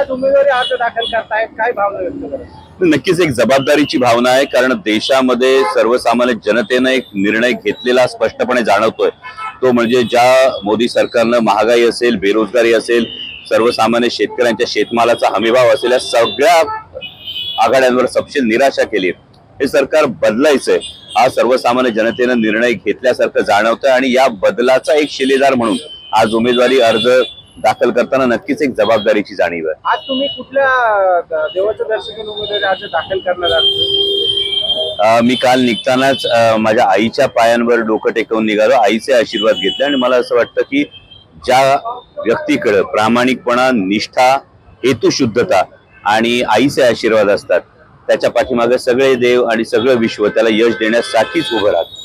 आज उमेदवारी अर्ज दाखल करतायत, काय भावना व्यक्त करतात? नक्कीच एक जबाबदारीची भावना आहे, कारण देशामध्ये सर्वसामान्य जनतेने एक निर्णय घेतलेला स्पष्टपणे जाणवतोय। तो म्हणजे ज्या मोदी सरकारनं महागाई असेल, बेरोजगारी असेल, सर्वसामान्य शेतकऱ्यांच्या शेतमालाचा हमीभाव असेल, या सगळ्या आघाड्यांवर सपशेल निराशा केली। हे सरकार बदलायचंय हा सर्वसामान्य जनतेने निर्णय घेतल्यासारखं जाणवतंय आणि या बदलाचा एक शिलेदार म्हणून आज उमेदवारी अर्ज दाखल करताना नक्कीच एक जबाबदारीची जाणीव आहे। आज तुम्ही कुठल्या देवाच्या दर्शनाने उमेदवारी अर्ज दाखल करणार आहात? मी काल निघतानाच माझ्या आईच्या पायांवर डोकं टेकवून निघालो, आईचे आशीर्वाद घेतले आणि मला असं वाटतं की ज्या व्यक्तीकडे प्रामाणिकपणा, निष्ठा, हेतुशुद्धता आणि आईचे आशीर्वाद असतात त्याच्या पाठीमागे सगळे देव आणि सगळं विश्व त्याला यश देण्यासाठीच उभं राहतं।